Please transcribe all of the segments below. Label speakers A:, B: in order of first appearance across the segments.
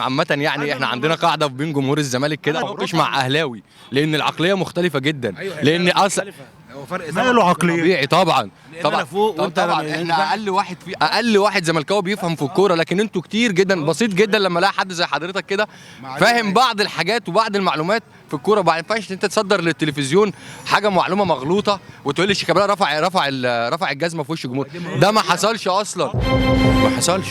A: عامة يعني احنا عندنا قاعدة بين جمهور الزمالك كده مش مع اهلاوي، لان العقلية مختلفة جدا. لان اصلا
B: هو فرق
C: ماله عقليه؟
A: طبيعي طبعا
B: أنا فوق وأنت
A: احنا اقل واحد زملكاوي بيفهم في الكوره، لكن انتوا كتير جدا بسيط جدا لما الاقي حد زي حضرتك كده فاهم بعض الحاجات وبعض المعلومات في الكوره. ما ينفعش انت تصدر للتلفزيون حاجه معلومه مغلوطه وتقول لي شيكابالا رفع الجزمه في وش الجمهور. ده ما حصلش اصلا، ما حصلش.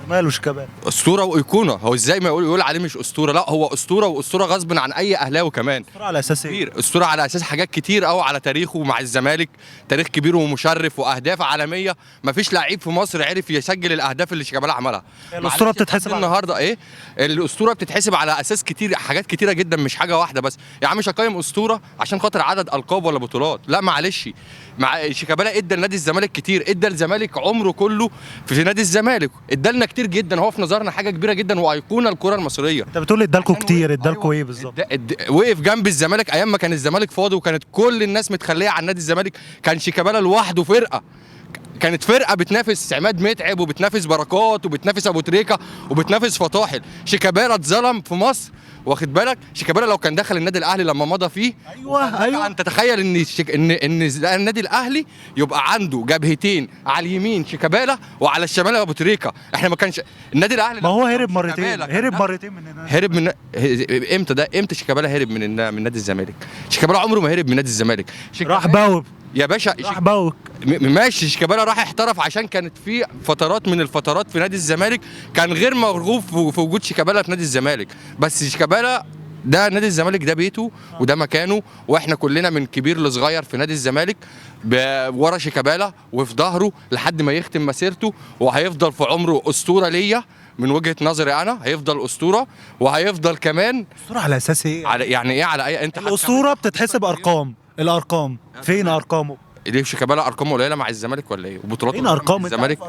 C: ماله شيكابالا؟
A: اسطوره وايقونه. هو ازاي ما يقول عليه مش اسطوره؟ لا هو اسطوره، واسطوره غصب عن اي اهلاوي كمان.
C: اسطوره على اساس ايه؟
A: كتير اسطوره على اساس حاجات كتير قوي، على تاريخه مع الزمالك، تاريخ كبير ومشرف واهداف عالميه. مفيش لعيب في مصر عرف يسجل الاهداف اللي شيكابالا عملها.
C: الاسطوره بتتحسب
A: النهارده ايه؟ الاسطوره بتتحسب على اساس كتير، حاجات كتيره جدا، مش حاجه واحده بس. يا عم مش هقيم اسطوره عشان خاطر عدد القاب ولا بطولات، لا معلش. مع شيكابالا ادى لنادي الزمالك كتير، ادى الزمالك عمره كله في نادي الزمالك، ادى لنا كتير جدا. هو في نظرنا حاجه كبيره جدا وايقونه الكره المصريه.
C: انت بتقول ادالكوا كتير، ادالكوا ايه بالظبط؟
A: وقف جنب الزمالك ايام ما كان الزمالك فاضي وكانت كل الناس متخليه عن نادي الزمالك. كان شيكابالا لوحده فرقه، كانت فرقه بتنافس عماد متعب وبتنافس بركات وبتنافس ابو تريكه وبتنافس فطاحل. شيكابالا اتظلم في مصر، واخد بالك؟ شيكابالا لو كان دخل النادي الاهلي لما مضى فيه،
C: ايوه
A: انت تتخيل ان النادي الاهلي يبقى عنده جبهتين، على اليمين شيكابالا وعلى الشمال ابو تريكه. احنا ما كانش النادي الاهلي،
C: ما هو هرب مرتين، هرب مرتين من النادي.
A: هرب من امتى شيكابالا هرب من نادي الزمالك؟ شيكابالا عمره ما هرب من نادي الزمالك.
C: راح باوب
A: يا باشا،
C: راح باوك.
A: ماشي. شيكابالا راح احترف عشان كانت في فترات من الفترات في نادي الزمالك كان غير مرغوب في وجود شيكابالا في نادي الزمالك. بس شيكابالا ده نادي الزمالك، ده بيته وده مكانه، واحنا كلنا من كبير لصغير في نادي الزمالك ورا شيكابالا وفي ظهره لحد ما يختم مسيرته. وهيفضل في عمره اسطوره ليا من وجهه نظري انا، هيفضل اسطوره. وهيفضل كمان
C: اسطوره على اساس ايه؟
A: على يعني ايه؟ على اي؟ انت
C: الاسطوره بتتحسب ارقام، الارقام فين ارقامه؟
A: ليه شيكابالا ارقامه قليله مع الزمالك ولا ايه؟ وبطولاته
C: فين ارقام
A: الزمالك؟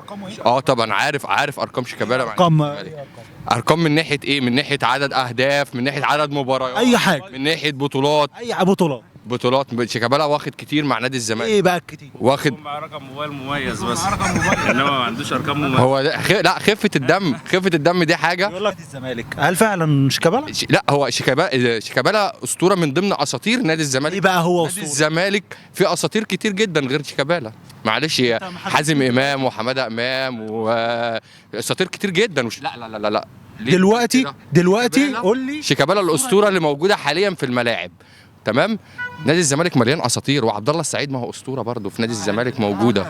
A: طبعا عارف ارقام شيكابالا مع
C: ارقام
A: الزمالك. ارقام من ناحيه ايه؟ من ناحيه عدد اهداف، من ناحيه عدد مباريات،
C: اي حاجه،
A: من ناحيه بطولات.
C: اي بطولات
A: شيكابالا واخد كتير مع نادي الزمالك.
C: ايه بقى الكتير؟
A: واخد
D: مع رقم موبايل مميز بس، انما ما عندوش ارقام مميزه.
A: هو لا خفه الدم دي حاجه.
C: يقول لك الزمالك، هل فعلا شيكابالا؟
A: لا هو شيكابالا اسطوره من ضمن اساطير نادي الزمالك.
C: ايه بقى هو
A: نادي الزمالك في اساطير كتير جدا غير شيكابالا، معلش. حازم امام وحماده امام واساطير كتير جدا. لا
C: دلوقتي قول لي
A: شيكابالا الاسطوره اللي موجوده حاليا في الملاعب، تمام؟ نادي الزمالك مليان اساطير، وعبد الله السعيد ما هو اسطوره برضه في نادي الزمالك موجوده،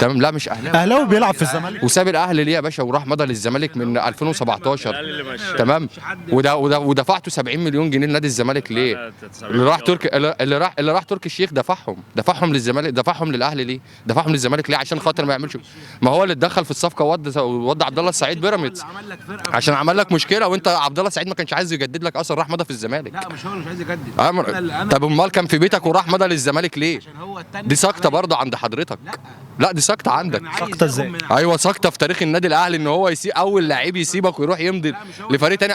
A: تمام؟ لا مش
C: اهلاوي بيلعب في الزمالك
A: وساب الاهلي ليه يا باشا وراح مضى للزمالك من 2017، تمام؟ ودفعته 70 مليون جنيه لنادي الزمالك ليه؟ اللي راح تركي الشيخ دفعهم للزمالك، دفعهم للاهلي ليه؟ دفعهم للزمالك ليه؟ عشان خاطر ما يعملش. ما هو اللي اتدخل في الصفقه وودى عبد الله السعيد بيراميدز عشان عمل لك مشكله، وانت عبد الله السعيد ما كانش عايز يجدد لك اصلا، راح مضى في الزمالك.
B: لا مش هو اللي مش عايز يجدد.
A: طب امال كان في بيتك وراح مضى للزمالك ليه؟ دي سقطه برضه عند حضرتك. لا دي سقطه عندك.
C: سقطه ازاي؟
A: ايوه سقطه في تاريخ النادي الاهلي ان هو اول لعيب يسيبك ويروح يمضي لفريق تاني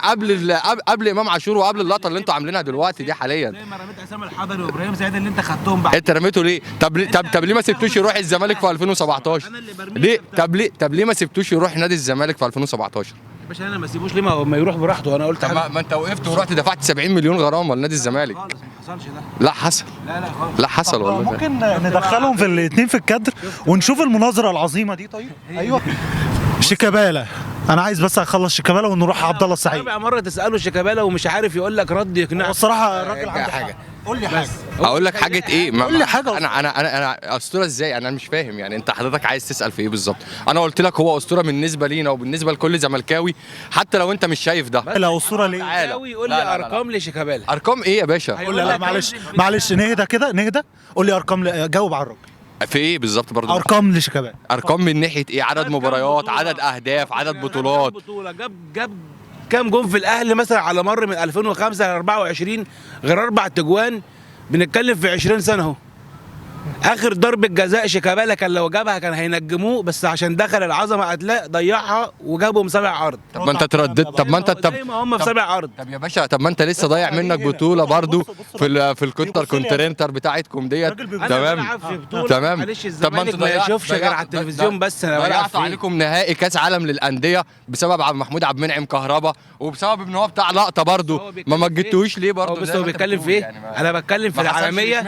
A: قبل امام عاشور وقبل اللقطه اللي انتوا عاملينها دلوقتي دي حاليا.
B: زي ما رميت عصام الحضري وابراهيم سعيد اللي انت خدتهم بعد.
A: انت رميته ليه؟ طب ليه ما سبتوش يروح الزمالك في 2017؟ ليه؟ طب ليه ما سبتوش يروح نادي الزمالك في 2017؟
B: يا باشا انا ما اسيبوش ليه؟ ما يروح براحته. انا قلت
A: ما انت وقفت ورحت دفعت 70 مليون غرامه لنادي الزمالك.
B: خالص ما حصلش ده.
A: لا حصل.
B: لا خالص.
A: لا حصل والله.
C: ممكن ندخلهم في الاثنين في الكادر ونشوف المناظره العظيمه دي. طيب ايوه شيكابالا، انا عايز بس اخلص شيكابالا ونروح عبد الله السعيد.
B: رابع مره تساله شيكابالا ومش عارف يقول لك رد يقنعك.
C: الصراحه الراجل عنده
A: حاجه.
C: قول لي حاجه.
A: اقول لك حاجه ايه؟
C: قول لي حاجه.
A: انا اسطوره ازاي؟ انا مش فاهم يعني انت حضرتك عايز تسال في ايه بالظبط؟ انا قلت لك هو اسطوره بالنسبه لينا وبالنسبه لكل زملكاوي، حتى لو انت مش شايف ده.
C: لا اسطوره ليه؟
B: يقول لي ارقام لشيكابالا.
A: ارقام ايه يا باشا؟
C: قول لي. لا معلش نهدى كده نهدى. قول لي ارقام جاوب على الراجل.
A: في ايه بالظبط برضه؟
C: ارقام لشيكابالا.
A: ارقام من ناحيه ايه؟ عدد مباريات، عدد اهداف، عدد بطولات.
B: جاب كام جون في الاهلي مثلا على مر من 2005 ل 24 غير 4 تجوان؟ بنتكلم في 20 سنه اهو. اخر ضربه جزاء شيكابالا كان لو جابها كان هينجموه، بس عشان دخل العظمه اتلاقي ضيعها وجابهم سابع ارض.
A: طب ما انت تردد، طب ما انت
B: زي ما هم في سابع ارض.
A: طب يا باشا، طب ما انت لسه ضايع منك بطوله برضو في الكونتر كونترينتر بتاعتكم ديت. تمام تمام.
B: معلش
A: طب ما
B: الزمالك
A: انتوا
B: ما يشوفش غير على التلفزيون بس. انا
A: ضيعتوا عليكم نهائي كاس عالم للانديه بسبب عبد محمود عبد المنعم كهربا، وبسبب ان هو بتاع لقطه برضو. ما مجدتوش ليه برضو؟
B: بس هو بيتكلم في ايه؟ انا بتكلم في العالميه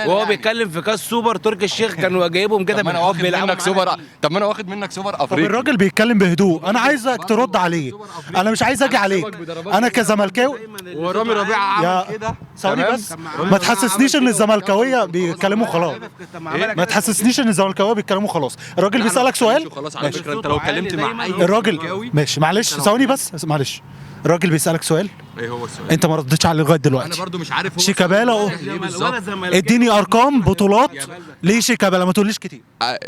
B: وهو بيتكلم في كاس سوبر تركي الشيخ كانوا جايبهم كده
A: طب ما انا واخد منك سوبر، طب ما انا واخد منك سوبر
C: طب
A: افريقي.
C: الراجل بيتكلم بهدوء، انا عايزك ترد عليه، انا مش عايز اجي عليك، انا كزملكاوي.
A: ورامي ربيعه عمل كده.
C: ثواني بس، ما تحسسنيش ان الزملكاويه بيتكلموا خلاص، ما تحسسنيش ان الزملكاويه بيتكلموا خلاص. الراجل بيسالك سؤال،
A: خلاص على فكره انت لو اتكلمت مع اي
C: الراجل ماشي، معلش ثواني بس، معلش. الراجل بيسالك سؤال،
A: ايه هو السؤال؟
C: انت ما ردتش عليه لغايه دلوقتي.
A: انا برضو مش عارف هو
C: شيكابالا
A: ليه بالظبط.
C: اديني ارقام بطولات ليه شيكابالا، ما تقوليش كتير.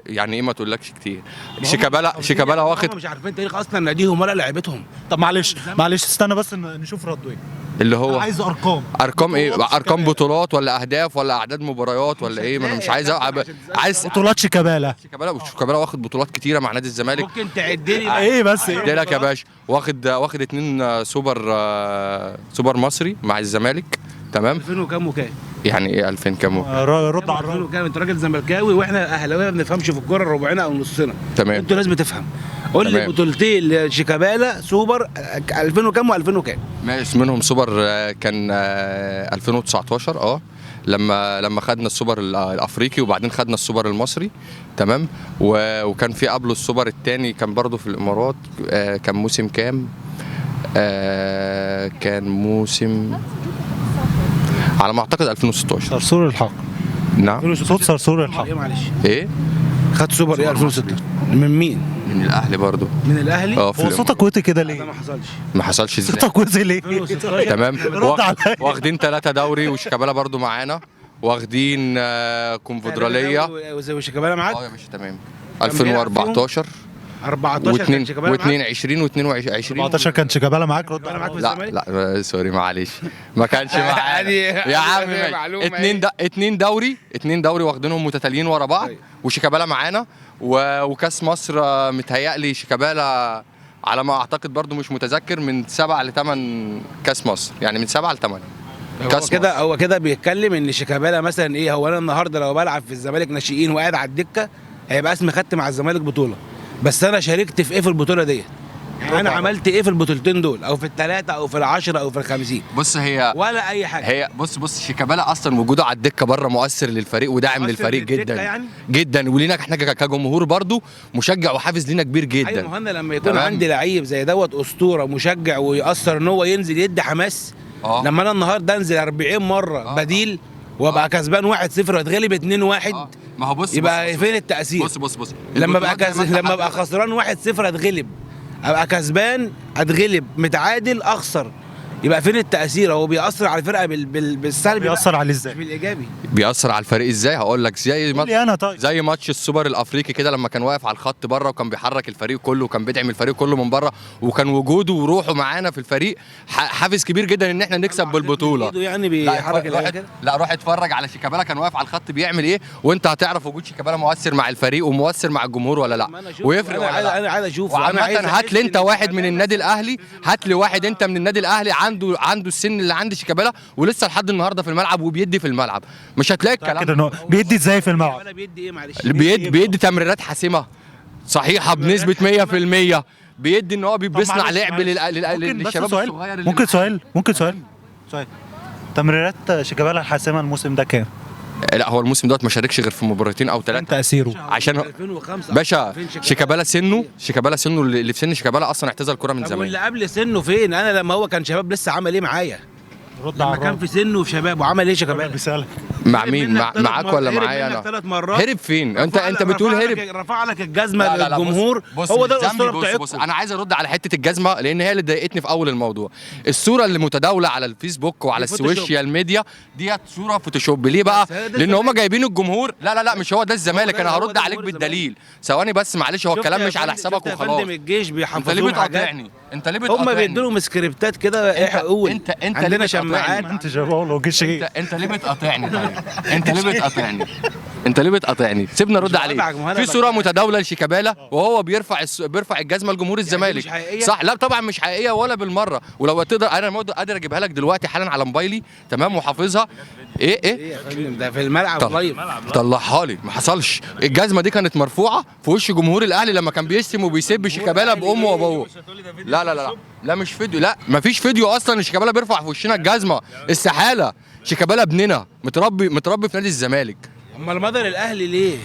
A: يعني ايه ما تقولكش كتير؟ شيكابالا واخد،
B: مش عارفين تاريخ اصلا ناديهم ولا لعيبتهم.
C: طب معلش استنى بس نشوف رده ايه.
A: اللي هو
C: عايز
A: ارقام ايه؟ ارقام بطولات ولا اهداف ولا اعداد مباريات ولا ايه؟ ما انا مش عايز
C: بطولات شيكابالا.
A: شيكابالا واخد بطولات كتيره مع نادي الزمالك.
B: ممكن تعد لي
C: ايه بس
A: ادي لك يا باشا، واخد 2 سوبر مصري مع الزمالك. تمام.
B: 2000 وكام وكام؟
A: يعني ايه 2000 كام؟
C: رد على
B: 2000 وكام؟ انت راجل زملكاوي واحنا اهلاويه ما بنفهمش في الكوره ربعنا او نصنا.
A: تمام.
B: انتوا لازم تفهم. قول لي بطولتين لشيكابالا سوبر 2000 وكام و2000 وكام؟
A: ماشي. منهم سوبر كان 2019 لما خدنا السوبر الافريقي، وبعدين خدنا السوبر المصري. تمام. وكان في قبله السوبر الثاني كان برضو في الامارات. كان موسم كام؟ كان موسم على ما اعتقد 2016.
C: صرصور الحق.
A: نعم.
C: صوت صرصور الحق.
B: ايه معلش؟
A: ايه؟
B: خد سوبر ايه 2016 من مين؟
A: من الاهلي برضو.
B: من الاهلي؟
C: هو صوتك وطي كده ليه؟
B: ده ما حصلش.
A: ما حصلش ازاي؟
C: صوتك وطي ليه؟
A: تمام.
C: رد عليا.
A: واخدين 3 دوري، وشيكابالا برضو معانا، واخدين كونفدراليه.
B: وشيكابالا معاك؟
A: يا باشا تمام. 2014
B: 14 كان شيكابالا معاك؟
A: و22 و22
C: 14 كان شيكابالا معاك. رد
B: معاك في
A: لا
B: الزمالك؟
A: لا سوري معلش، ما كانش معانا يا عم. اتنين دوري واخدينهم متتاليين ورا بعض، وشيكابالا معانا. وكاس مصر متهيألي شيكابالا على ما اعتقد برضو مش متذكر من 7 ل 8 كاس مصر، يعني من 7 ل 8 كاس مصر.
B: هو كده بيتكلم ان شيكابالا مثلا ايه. هو انا النهارده لو بلعب في الزمالك ناشئين وقاعد على الدكه هيبقى اسمي خدت مع الزمالك بطوله، بس انا شاركت في ايه في البطوله ديت؟ يعني انا عملت ايه في البطولتين دول، او في ال3 او في ال10 او في ال50؟
A: بص هي
B: ولا اي حاجه.
A: هي بص شيكابالا اصلا وجوده على الدكه بره مؤثر للفريق وداعم للفريق جدا
B: يعني؟
A: جدا، ولينا احنا كجمهور برضو مشجع وحافز لينا كبير جدا.
B: ايوه، ما انا لما يكون عندي لعيب زي دوت اسطوره مشجع ويأثر ان هو ينزل يدي حماس. لما انا النهارده انزل 40 مره بديل وابقى كسبان 1-0 واتغلب 2-1.
A: ما هو بص
B: يبقى فين التأثير؟
A: بص
B: لما ابقى خسران 1-0 اتغلب، ابقى كسبان اتغلب، متعادل اخسر، يبقى فين التأثير؟ هو بيأثر على الفرقه بالسلبي.
C: بيأثر عليه ازاي؟
B: بالايجابي.
A: بيأثر على الفريق ازاي؟ هقول لك.
C: طيب.
A: زي ماتش السوبر الافريقي كده، لما كان واقف على الخط بره وكان بيحرك الفريق كله وكان بيدعم الفريق كله من بره، وكان وجوده وروحه معانا في الفريق حافز كبير جدا ان احنا نكسب بالبطوله.
B: يعني بيحرك كده.
A: لا روح اتفرج على شيكابالا كان واقف على الخط بيعمل ايه، وانت هتعرف وجود شيكابالا مؤثر مع الفريق ومؤثر مع الجمهور ولا لا، ويفرق ولا لا.
B: انا عايز اشوفه.
A: وعامة هات لي انت واحد من النادي الاهلي، هات لي واحد انت من النادي الاهلي عنده السن اللي عند شيكابالا ولسه لحد النهارده في الملعب وبيدي في الملعب، مش هتلاقي الكلام
C: كده انه بيدي ازاي في الملعب؟
B: بيدي ايه معلش؟
A: بيدي تمريرات حاسمه صحيحه بنسبه 100%. بيدي ان هو بيصنع لعب للشباب الصغير.
C: ممكن سؤال تمريرات شيكابالا الحاسمه الموسم ده كام؟
A: لا هو الموسم دوت ما شاركش غير في مباراتين او 3.
C: تأثيره
A: عشان
B: 2005
A: باشا شيكابالا سنه اللي في سن شيكابالا اصلا اعتزل كوره من زمان.
B: واللي قبل سنه فين؟ انا لما هو كان شباب لسه عمل ايه معايا؟ لما كان في سنه وفي شباب وعمل ايه شيكابالا؟
C: بيسألك
A: مع مين؟ معاك ولا معايا انا؟
B: 3 مرات.
A: هرب فين؟ انت بتقول هرب.
B: رفع لك الجزمه للجمهور. هو ده الاسطوره بتاعتكم.
A: بص انا عايز ارد على حته الجزمه لان هي اللي ضايقتني في اول الموضوع. الصوره اللي متداوله على الفيسبوك وعلى السوشيال ميديا ديت صوره فوتوشوب. ليه بقى؟ لان هم جايبين الجمهور. لا مش هو ده الزمالك. انا هرد عليك بالدليل. ثواني بس معلش، هو الكلام مش على حسابك وخلاص.
B: الجيش
A: انت ليه بتقاطعني؟
B: هم بيدوا لهم سكريبتات كده ايه حقوق.
A: انت
B: عندنا شماعات.
C: انت جايبه له جيش ايه؟
A: انت ليه بتقاطعني طيب؟ انت ليه بتقاطعني؟ انت ليه بتقاطعني؟ سيبنا نرد
B: بقاطعك،
A: عليه.
B: ما أنا
A: في صوره
B: بتكلم.
A: متداوله لشيكابالا وهو بيرفع الجزمه لجمهور الزمالك.
B: مش حقيقية؟
A: صح؟ لا طبعا مش حقيقيه ولا بالمره. ولو تقدر انا قادر اجيبها لك دلوقتي حالا على موبايلي، تمام، وحافظها. ايه
B: ايه يا فندم ده في الملعب لايف.
A: طلعها لي. ما حصلش. الجزمه دي كانت مرفوعه في وش جمهور الاهلي لما كان بيشتم وبيسب شيكابالا بامه وابوه. لا لا لا لا مش فيديو. لا ما فيش فيديو اصلا. شيكابالا بيرفع في وشنا الجزمه. استحاله. شيكابالا ابننا متربي في نادي الزمالك.
B: امال مضى الاهلي ليه؟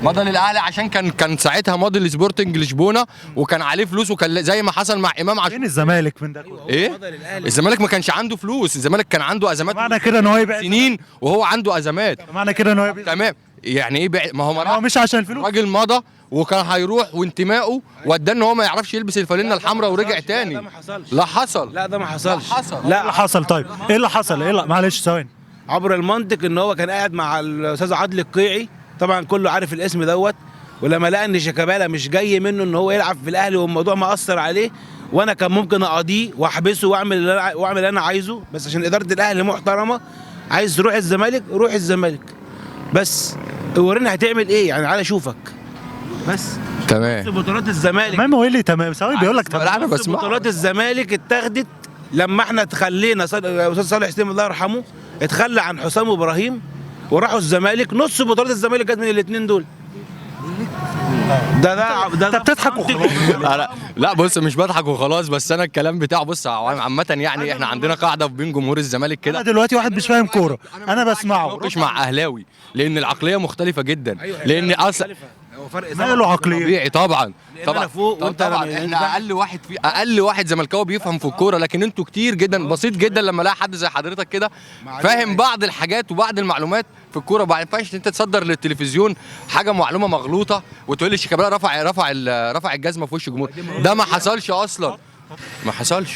A: مضى للاهلي عشان كان ساعتها ماضي لسبورتنج لشبونه وكان عليه فلوس، وكان زي ما حصل مع امام عاشور.
C: فين الزمالك من ده كله؟
A: ايه؟
B: مضى للأهلي.
A: الزمالك ما كانش عنده فلوس. الزمالك كان عنده ازمات
C: معنى كده ان هو يبيع
A: سنين وهو عنده ازمات.
C: معنى كده ان هو يبيع
A: تمام. يعني ايه ما هو
C: هو مش عشان الفلوس.
A: الراجل مضى وكان هيروح وانتمائه وداه ان هو ما يعرفش يلبس الفانلة الحمراء ورجع تاني.
B: لا ده ما حصلش.
A: لا حصل.
B: لا ده ما حصلش.
A: لا حصل.
C: ايه اللي حصل طيب؟ ايه اللي حصل؟ ايه اللي معلش ثواني.
B: عبر المنطق ان هو كان قاعد مع الاستاذ عادل القيعي، طبعا كله عارف الاسم دوت، ولما لقى ان شيكابالا مش جاي منه ان هو يلعب في الاهلي والموضوع مأثر عليه، وانا كان ممكن اقاضيه واحبسه واعمل اللي انا عايزه، بس عشان اداره الاهلي محترمه، عايز تروح الزمالك روح الزمالك، بس ورينا هتعمل ايه يعني، على اشوفك بس.
A: تمام.
B: بطولات الزمالك
C: تمام. هو ايه اللي تمام؟ ثواني بيقول لك
A: لا
C: تمام.
A: انا بسمع.
B: بطولات الزمالك اتاخدت لما احنا تخلينا استاذ صالح سليم الله يرحمه اتخلى عن حسام ابراهيم وراحوا الزمالك، نص بطولات الزمالك جت من الاثنين دول. ده
C: انت بتضحك وخلاص.
A: لا بص مش بضحك وخلاص، بس انا الكلام بتاعه بص عامه يعني احنا عندنا قاعده بين جمهور الزمالك
C: انا
A: كده.
C: دلوقتي واحد مش فاهم كوره، انا بسمعه.
A: مش مع اهلاوي لان العقليه مختلفه جدا. لان اصلا
B: هو فرق
C: ماله عقليه؟
A: طبيعي طبعا.
B: لأن أنا فوق وأنت
A: طبعا
B: لما
A: احنا اقل واحد زملكاوي بيفهم في الكوره، لكن انتوا كتير جدا. بسيط جدا لما الاقي حد زي حضرتك كده فاهم بعض الحاجات وبعض المعلومات في الكوره. ما ينفعش انت تصدر للتلفزيون حاجه معلومه مغلوطه وتقول لي شيكابالا رفع الجزمه في وش الجمهور. ده ما حصلش اصلا. ما حصلش.